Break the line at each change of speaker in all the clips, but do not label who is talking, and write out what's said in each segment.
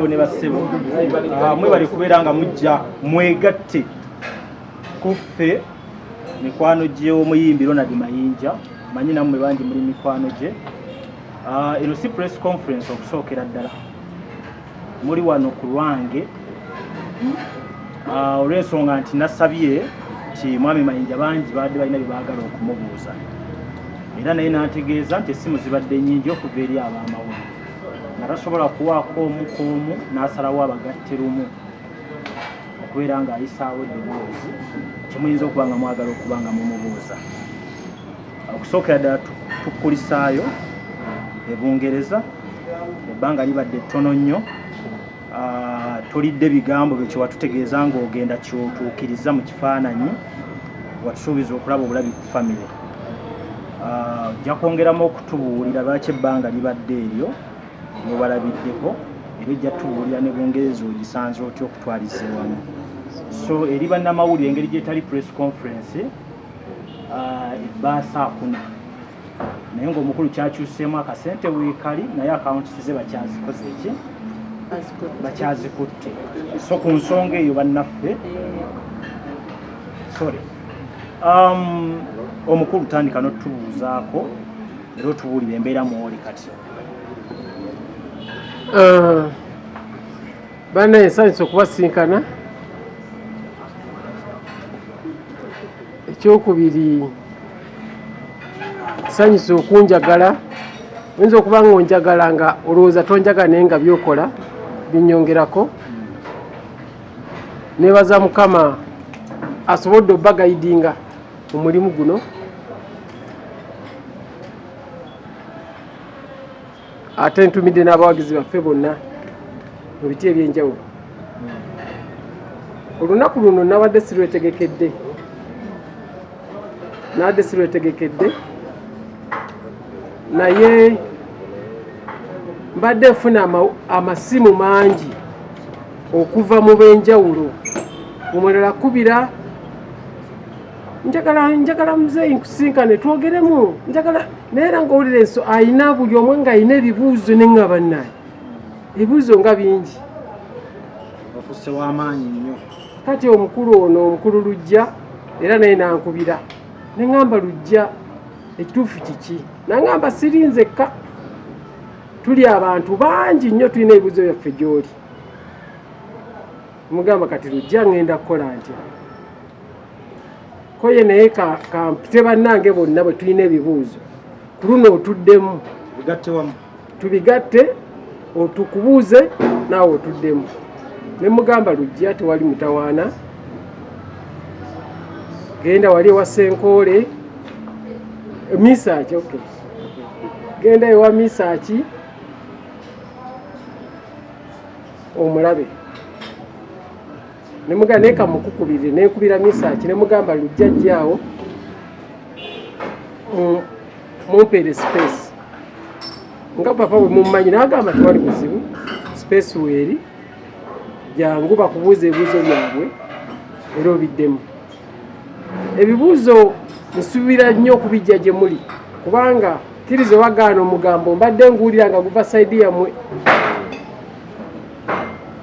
ne bassebo mwe bali kubeera nga mujja mwegatte kuffe mikwano gye omuyimbi Ronard Mayinja manyi nammwe bangi muli mikwano gye. Eno si press conference okusookera ddala, muli wano ku lwange olw'ensonga nti nasabye nti mwami Mayinja bangi badde balina bye baagala okumubuuza, era naye n'antegeeza nti essimu zibadde nnyingi okuva eri ab'amawulire nga tasobola kuwaako omu ku omu, n'asalawo abagatte lumu okubeera ng'ayisaawo eddoboozi kimuyinza okuba nga mwagala okuba nga mumubuuza. Okusookera ddala tukulisaayo e Bungereza, ebbanga libadde ttono nnyo, tolidde bigambo bye watutegeeza ng'ogenda kyotuukiriza mu kifaananyi, watusuubiza okulaba obulabi ku famire. Ojja kwongeramu okutubuulira lwaki ebbanga libadde eryo mwebalabiddeko, era ejja tubuulira ne Bungereza ogisanze otya okutwaliza ewamu. So eri bannamawulire engeri gyetali press conference ebba saa 4, naye ng'omukulu kyakyuseemu akasente weekali, naye akawunti ze bakyazikoze eki bakyazikutte. So ku nsonga eyo bannaffe sorry, omukulu tandika n'otubuuzaako era otubuulira embeera mwoli kati.
Banaye nsanyusa okubasinkana. Ekyokubiri, nsanyusa okunjagala. Oyinza okuba nga onjagala nga olowooza tonjagala naye nga byokola binyongerako. Neebaza Mukama asobodde obbagayidinga mu mulimu guno. Ate ntumidde n'abawagizi baffe bonna mu biti ebyenjawulo. Olunaku luno nabadde sirwetegekedde, naye mbadde nfuna amasimu mangi okuva mu benjawulo. Omulala kubira, njagala muzeeyi nkusinkane twogeremu, njagala neera ng'owulira enso ayina buli omwe ng'ayina ebibuuzo ne nga bannaye ebibuuzo nga bingi.
Ofusse w'amaanyi nnyo.
Kati omukulu Lujja era naye nankubira, ne ŋŋamba Lujja ekituufu kiki? Naŋŋamba siri nzekka, tuli abantu bangi nnyo, tulina ebibuuzo byaffe gy'oli. Mugamba kati Lujja ŋŋenda kukola ntya? Koye naye kampite bannange bonna bwe tulina ebibuuzo ku luno otuddemu, tubigatte otukubuuze naawe otuddemu. Ne mugamba Lujja tewali mutawaana, genda wali ewa Senkoole Misaaki, okay, genda ewa Misaaki omulabe. Ne mugamba naye kamukukubire, ne nkubira Misaaki ne mugamba Lujja ajjaawo mumpeere space nga papa bwe mummanyi. N'agamba tewali buzibu, space weeri, jangu bakubuuza ebibuuzo byabwe era obiddemu. Ebibuuzo nsuubira nnyo okubijja gye muli, kubanga kkiriza wagaana omugambo mbadde nguwulira nga guva sayidi yammwe.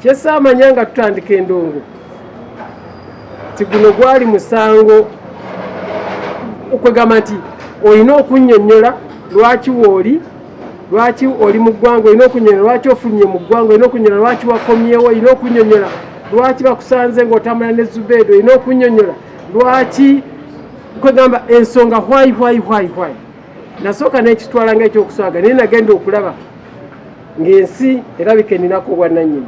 Kyesaamanya nga tutandika endongo ti guno gwali musango, okwegamba nti olina okunnyonnyola lwaki wooli, lwaki oli mu ggwanga, olina okunnyonnyola lwaki ofulumye mu ggwanga, olina okunnyonnyola lwaki wakomyewo, olina okunnyonnyola lwaki bakusanze ng'otambula ne Zubeedo, olina okunnyonnyola lwaki, kwegamba ensonga why. Nasooka n'ekitwala ng'ekyokuswaga, naye nagenda okulaba ng'ensi erabika eninako obwannannyini.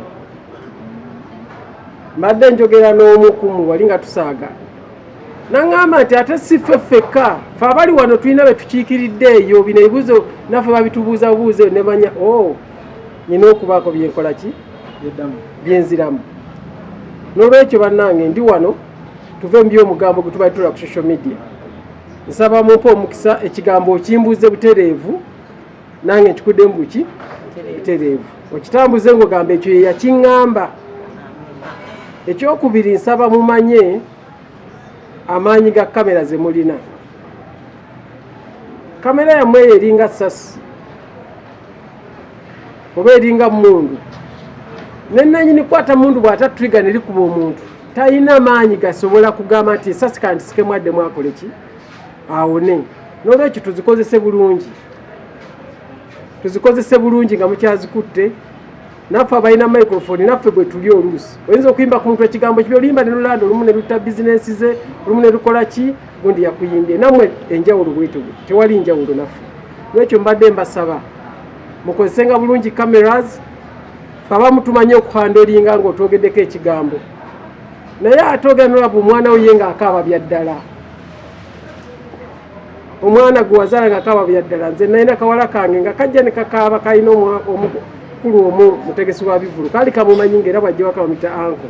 Mbadde njogera n'omu ku mmwe wali nga tusaaga, naŋŋamba nti ate si ffe ffekka, ffe abali wano tulina be tukiikiridde eyo, bino ebibuuzo naffe babitubuuzabuuza ne manya nyina okubaako byenkola ki byenziramu. N'olwekyo bannange ndi wano, tuve mu by'omugambo gwe tuba tula ku social media. Nsaba mumpe omukisa ekigambo okimbuuze butereevu, nange nkikuddemu buki butereevu, okitambuze ng'ogamba ekyo ye yakiŋŋamba. Ekyokubiri, nsaba mumanye amaanyi ga kamera ze mulina. Kamera yammwe eringa ssasi oba eringa mmundu, nenanyini kwata mundu bw'atatriga ne likuba omuntu talina maanyi gasobola kugamba nti esasi kandisikemu addemu akole ki awone. N'olwekyo tuzikozese bulungi nga mukyazikutte naffe abalina microphone naffe bwe tuli oluusi oyinza okuyimba ku muntu ekigambo kibi olimba ne lulanda olumu ne lutta bizinensi ze olumu ne lukola ki gundi yakuyimbye nammwe enjawulo bwetyo tewali njawulo naffe. Lwekyo mbadde mbasaba mukozesenga bulungi cameras fe abamu tumanyi okuhandolinga ng'otwogeddeko ekigambo naye ate ogenda olaba omwana we ye ng'akaaba bya ddala omwana gwe wazaala ng'akaaba bya ddala. Nze nalina kawala kange nga kajja ne kakaaba kalina omukulu omu mutegesi wa bivulu kaali kamumanyi ng'era bwajja wakamuyita anko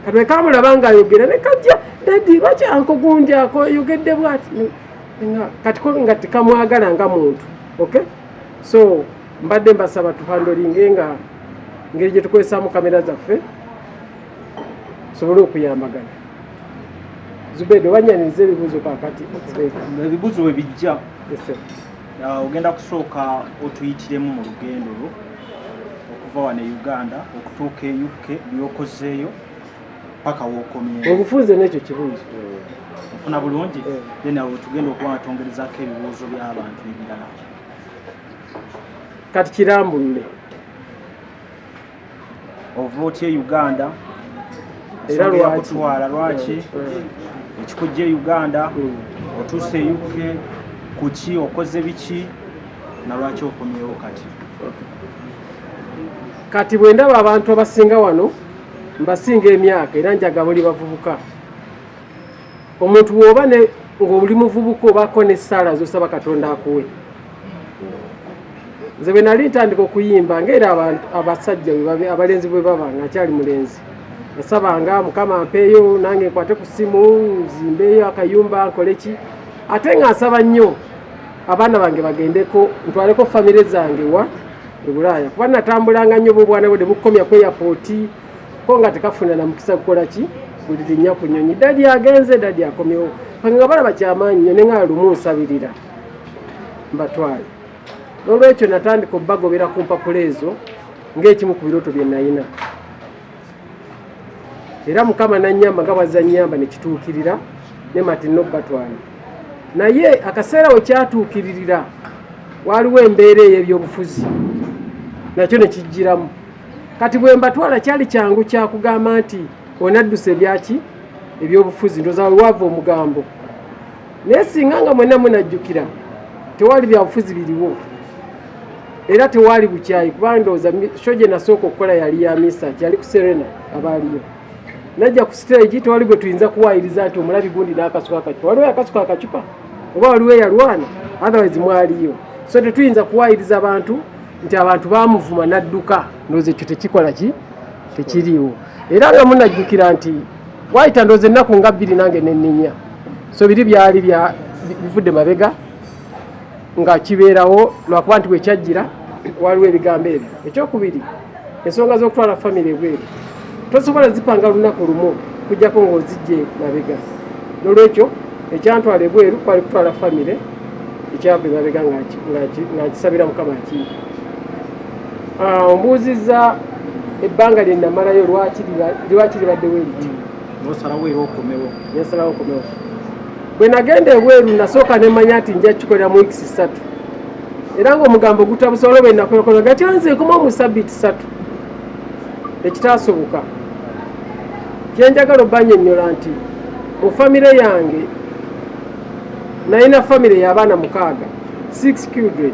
kati bwe kamulaba ng'ayogera ne kajja dadi lwaki anko gundi ako yogedde bw'ati kati ko nga tekamwagala nga muntu. Okay, so mbadde mbasaba tuhandolinge nga ngeri gye tukozesaamu kamera zaffe tusobole okuyambagana. Zubedo wanyaniriza ebibuuzo kakati.
Ebibuuzo bwe bijja ogenda kusooka otuyitiremu mu lugendo lwo okuva wano e Uganda okutuuka e UK byokozeeyo paka wookomyewo.
Obufunze n'ekyo kibuuzo
ofuna bulungi then awo tugenda okuba batongerezaako ebibuuzo by'abantu ebirala.
Kati kirambulule
ova otya e Uganda
era
lwakutwala lwaki ekikujja e Uganda otuuse e UK kuki okoze biki nalwaki okomyewo kati.
Kati bwe ndaba abantu abasinga wano mbasinga emyaka era njaga buli bavubuka omuntu w'oba ng'oli muvubuka obaako n'essaala z'osaba Katonda akuwe. Nze bwe nali ntandika okuyimba ng'era abasajja abalenzi bwe baba ng'akyali mulenzi nasabanga Mukama ampeeyo nange nkwate ku ssimu nzimbeeyo akayumba nkole ki ate nga nsaba nnyo abaana bange bagendeko ntwaleko famire zange wa e Bulaaya kuba natambulanga nnyo bwobwana bwe bukomya ku airport ko nga tekafuna na mukisa kukola ki buli linnya ku nnyonyi dadi agenze dadi akomyewo nga balaba kyamaanyi ne nga lumu nsabirira mbatwale. N'olwekyo natandika obbagobera ku mpapula ezo ng'ekimu ku birooto bye nalina era Mukama nannyamba nga bwazannyamba ne kituukirira ne mati nobbatwala. Naye akaseera we kyatuukiririra waliwo embeera ey'ebyobufuzi nakyo ne kijjiramu. Kati bwe mbatwala kyali kyangu kyakugamba nti onaddusa ebyaki ebyobufuzi ndooza waliwava omugambo naye singa nga mwenna munajjukira tewali byabufuzi biriwo era tewali bukyayi kuba ndooza sho gye nasooka okukola yali ya misa yali ku Serena abaaliyo najja ku stage tewali gwe tuyinza kuwaayiriza nti omulabi gundi n'akasuka akacupa waliwo akasuka akacupa oba waliwo eyalwana otherwise mwaliyo so tetuyinza kuwaayiriza abantu nti abantu baamuvuma n'adduka ndooza ekyo tekikola ki tekiriiwo era nga munajjukira nti wayita ndooza ennaku nga 2 nange nenninya so biri byali bivudde mabega nga kibeerawo lwakuba nti wekyajjira waliwo ebigambo ebyo. Ekyokubiri ensonga z'okutwala famire ebweru tosobola zipanga lunaku lumu kujjako ng'ozijje mabega. N'olwekyo ekyantwala ebweru kwali kutwala famire ekyava emabega nga nkisabira Mukama akiiko. Ombuuzizza ebbanga lye namalayo lwaki libaddewo eriti
nosalawo era okomewo.
Yasalawo okomewo bwe nagenda ebweru nasooka nemanya nti nja kikolera mu weeks 3 era ng'omugambo gutabusobola bwe nakolakola gati nze ekoma mu sabbiiti 3 ekitaasoboka. Kyenjagala obbanyonnyola nti mu famire yange nalina famire y'abaana 6 children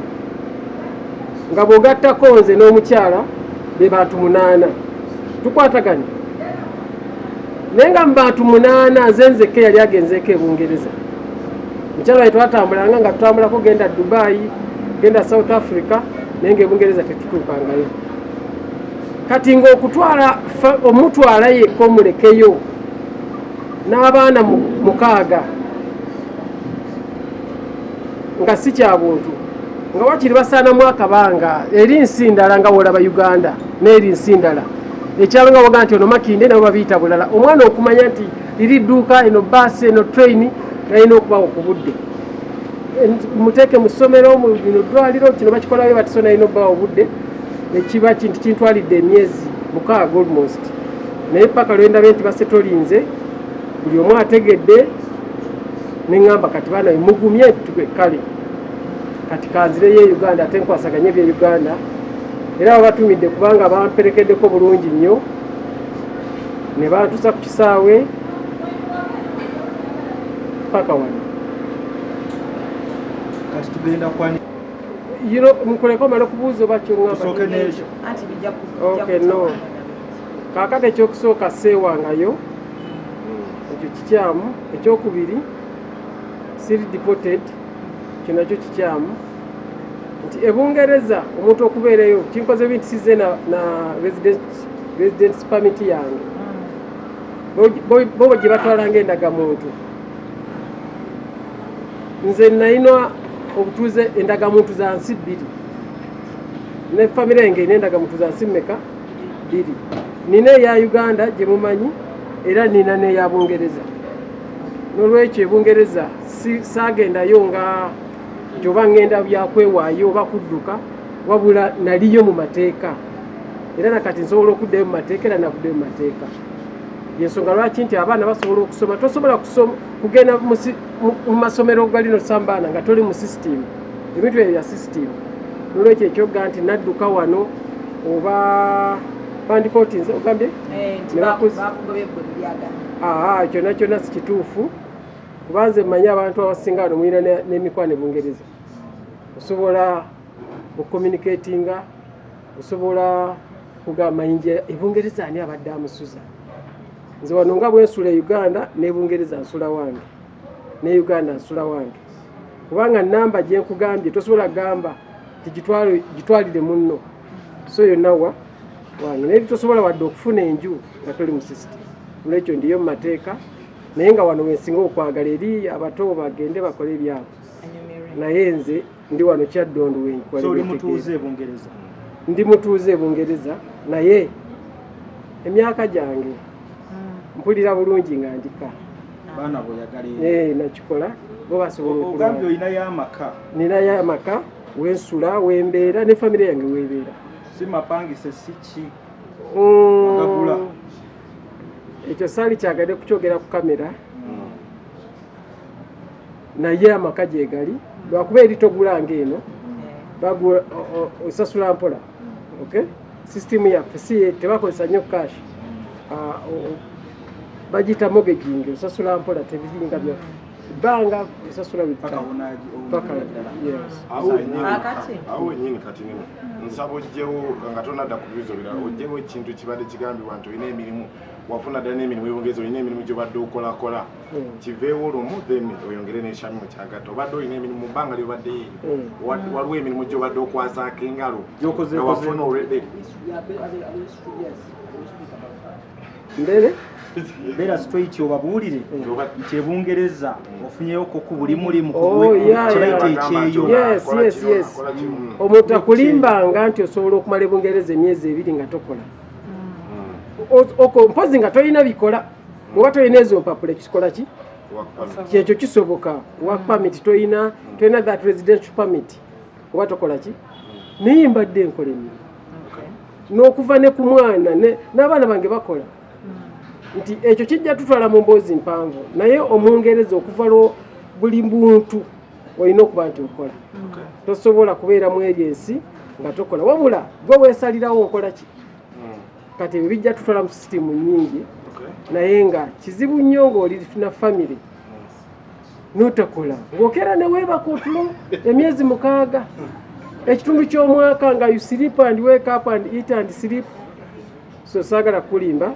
nga bw'ogattako nze n'omukyala be bantu 8 tukwataganye naye nga mu bantu 8 nze nzekka yali agenzeeko e Bungereza. Mukyala we twatambulanga nga tutambulako genda Dubai genda South Africa naye nga e Bungereza tetutuukangayo. Kati ng'okutwala omutwala yekka omulekeyo n'abaana 6 nga si kya buntu nga wakiri basaanamu akabanga eri nsi ndala nga wolaba Uganda n'eri nsi ndala ekyalo nga waga nti ono Makinde nabo babiyita bulala omwana okumanya nti liri dduuka eno baasi eno train alina okubawo ku budde muteeke mu ssomero bino ddwaliro kino bakikolayo batisona alina obbawo obudde ekiba kintu kintwalidde emyezi mukaaga almost naye paka lwendabe nti basetolinze buli omu ategedde neŋŋamba kati baana mugumye kale kati kanzireyo e Uganda ate nkwasaganye bye Uganda era babatumidde kubanga bamperekeddeko bulungi nnyo ne bantusa ku kisaawe paka wano
kati tugenda kwani
mukuleko mala kubuuza oba kyoŋŋamba okay no kaakati ekyokusooka seewangayo ekyo kikyamu ekyokubiri siri deported kyo nakyo kikyamu nti ebungereza omuntu okubeerayo kinkoze binti size na residence permit yange bo gye batwalanga endagamuntu nze nayina obutuuze endagamuntu za nsi 2 ne famire yange ina endagamuntu za nsi mmeka 2 nina eya Uganda gye mumanyi era nina n'eya Bungereza n'olwekyo ebungereza saagendayo nga gyoba ngenda byakwewaayo oba kudduka wabula naliyo mu mateeka era nakati nsobola okuddayo mu mateeka era navuddeyo mu mateeka yensonga lwaki nti abaana basobola okusoma tosobola kugenda mu masomero gali nosambaana nga toli mu system ebintu ebyo bya system n'olwekyo ekyoga nti nadduka wano oba bandikotinze ogambye kyonna kyonna si kituufu kubanze mmanyi abantu abasinga wano mulina n'emikwano Bungereza osobola okucommunicatinga osobola kugamba Mayinja Bungereza ani abadde amusuza nze wano nga bwensula e Uganda ne Bungereza nsula wange ne Uganda nsula wange kubanga namba gye nkugambye tosobola gamba gitwalire munno so yonawa wange naye tosobola wadde okufuna enju nga toli mu system olwekyo ndiyo mu mateeka naye nga wano wensinga okwagala eri abato bagende bakole ebyabwe naye nze ndi wano Kyaddondo ndi mutuuze e Bungereza naye emyaka gyange mpulira bulungi nga ndika
baana boyagala
nakikola bo basobola
okugambye olinayo amaka
ninayo amaka wensula wembeera ne famire yange webeera
si mapangise si ki
agagula ekyo saali kyagadde kukyogera ku kamera naye amaka gye gali lwakuba eri togulanga eno bagula osasula mpola okay system yaffe si tebakozesa nnyo cash bagita mortgaging osasula mpola tebiringa byaffe banga osasula
awo wenyini kati nino nsaba ojjewo nga tonadda ku bibuzo birala ojjewo ekintu kibadde kigambibwa nti olina emirimu wafuna ddala n'emirimu ebungereza olina emirimu gyobadde okolakola kiveewo olumu then oyongere n'ekyami mu kyagatta obadde olina emirimu mu bbanga lyobadde waliwo emirimu gyobadde okwasaako engalo nga wafuna olwedde
beera straight obabuulire nti Ebungereza ofunyeyo ku buli mulimu
kibaita ekyeyo omuntu akulimbanga nti osobola okumala Ebungereza emyezi 2 nga tokola mpozi nga tolina bikola oba tolina ezo mpapula ekikola ki kyekyo kisoboka work permit tolina that residential permit oba tokola ki naye mbadde enkola ennyo n'okuva ne ku mwana n'abaana bange bakola nti ekyo kijja tutwala mu mboozi mpanvu naye Omungereza okuva buli muntu olina okuba nti okola tosobola kubeera mu eri ensi nga tokola wabula gwe weesalirawo nkola ki kati ebyo bijja tutwala mu sisitimu nnyingi naye nga kizibu nnyo ng'oli na famire n'otakola ng'okeera ne weebaka otulo emyezi 6 ekitundu ky'omwaka nga you sleep and wake up and eat and sleep so saagala kulimba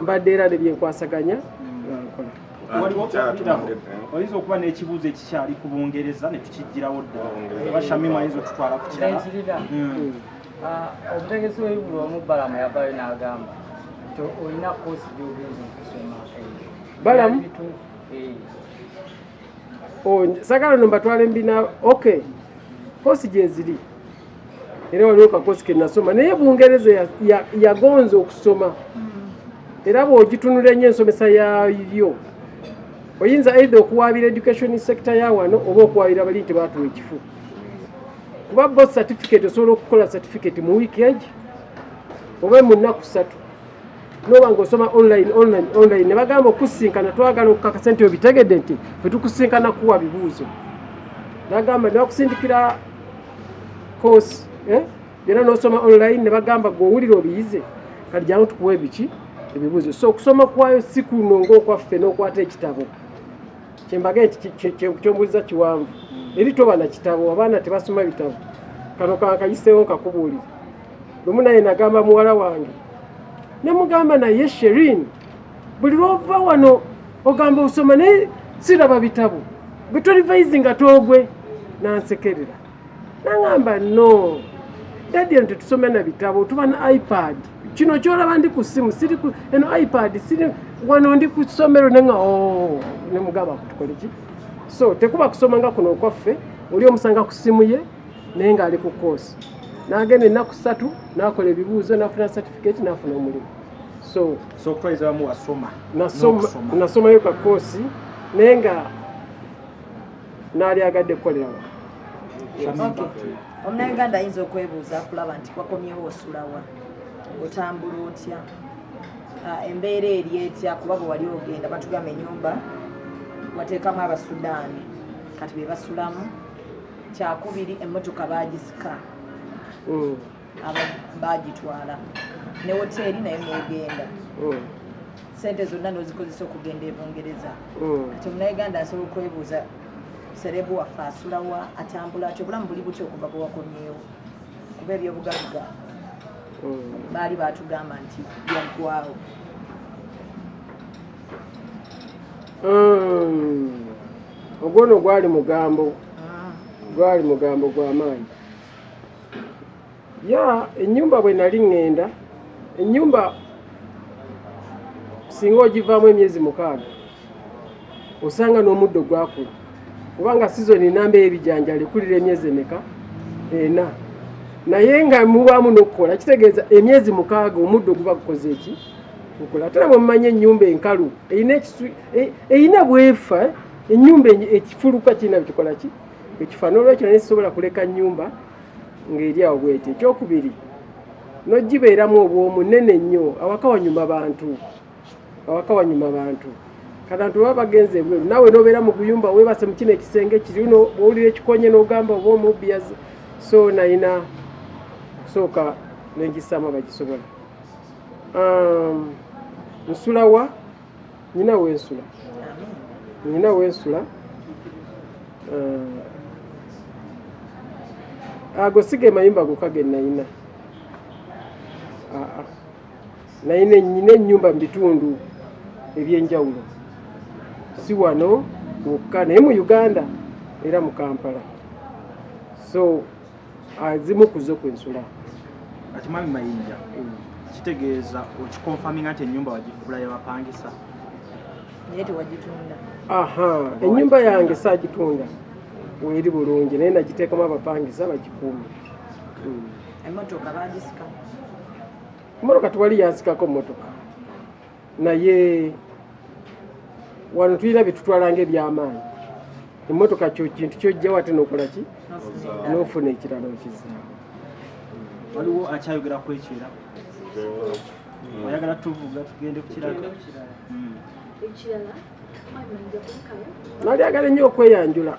mbadde era ne byenkwasaganya
oyinza okuba n'ekibuuzo ekikyali ku Bungereza ne tukigirawo ddala oba Shamima ayinza okututwala ku kirala
obutegesi w'ebibulu omubalamu yavayo n'agamba nti olina koosi gy'ogenza okusoma
balamu sagala no mbatwala embina okay koosi gyeziri era waliwo kakoosi ke nasoma naye Bungereza yagonza okusoma era bw'ogitunula ennyo ensomesa yaayo oyinza either okuwaabira education sector ya wano oba okuwaabira bali nti baatuwa ekifu kuba both certificate osobola okukola certificate mu week egi oba mu nnaku 3 noba ng'osoma online ne bagamba okusinkana twagala okukakasa nti obitegedde nti ffe tukusinkana kuwa bibuuzo nagamba ne bakusindikira course byonna n'osoma online ne bagamba gw'owulira obiyize kati jangu tukuwa ebiki ebibuuzo so okusoma kwayo si kuno ng'okwaffe n'okwata ekitabo kyembage nti kyombuliza kiwanvu eri toba na kitabo abaana tebasoma bitabo kano kankayiseewo nkakubuulira lumu naye nagamba muwala wange ne mugamba naye Sherin buli lwova wano ogamba osoma naye siraba bitabo bitolivaizi nga toogwe nansekerera nangamba no daddy nti tusome na bitabo tuba na iPad kino kyolaba ndi ku simu siri eno iPad siri wano ndi ku ssomero nenga ne mugamba kutukole ki so tekuba kusoma nga kuno okwaffe oli omusanga ku simu ye naye nga ali ku course n'agenda ennaku 3 n'akola ebibuuzo n'afuna certificate n'afuna omulimu so
okutwaliza bamu wasoma
nasomayo ka course naye nga n'ali agadde kukolerawo
omunayuganda ayinza okwebuuza kulaba nti wakomyewo osulawa otambula otya embeera eri etya kuba bwe wali ogenda batugamba ennyumba wateekamu abasudaani kati be basulamu kyakubiri emmotoka bagisika bagitwala ne woteeri nayo negenda sente zonna nozikozesa okugenda e Bungereza kati omunayuganda asobola okwebuuza serebu waffe asulawa atambula atyo obulamu buli butyo okuva bwe wakomyewo kuba ebyobugabuga baali batugamba nti byaggwawo
ogwono gwali mugambo gw'amaanyi ennyumba bwe nali ŋŋenda ennyumba singa ogivaamu emyezi 6 osanga n'omuddo gwakula kubanga sizoni namba ebijanjalo ekulira emyezi emeka 4 naye nga mubaamu n'okukola kitegeeza emyezi 6 omuddo guba gukoze eki gukula ate namwe mumanye ennyumba enkalu eyina bwefa ennyumba ekifuluka kirina bikikola ki ekifa n'olwekyo naye sisobola kuleka nnyumba ng'eri awo bweti ekyokubiri n'ogibeeramu obwomu nnene nnyo awaka wanyuma bantu katantu baba bagenze ebweru naawe n'obeera mu guyumba weebase mu kino ekisenge kiri bwowulira ekikonye n'ogamba oba omubbiyazi so nayina kusooka nengisaamu abagisobola nsulawa nyina wensula ago sige mayumba gokka ge nayina nyina ennyumba mu bitundu ebyenjawulo si wano wokka naye mu Uganda era mu Kampala so azimu kuzo kwensula
kati Mwami Mayinja kitegeeza okikonfaminga nti ennyumba wagifula yabapangisa
naye tewagitunda
ennyumba yange saagitunda weeri bulungi naye nagiteekamu abapangisa bagikuume
emmotoka bagisika
emmotoka tewali yansikako mmotoka naye wano tulina byetutwala ng'ebyamaanyi emmotoka kyo kintu kyojja wate n'okola ki n'ofuna ekirala okizaawo
waliwo akyayogera ku ekira oyagala tuvuga tugende ku kirala
nali agala nnyo okweyanjula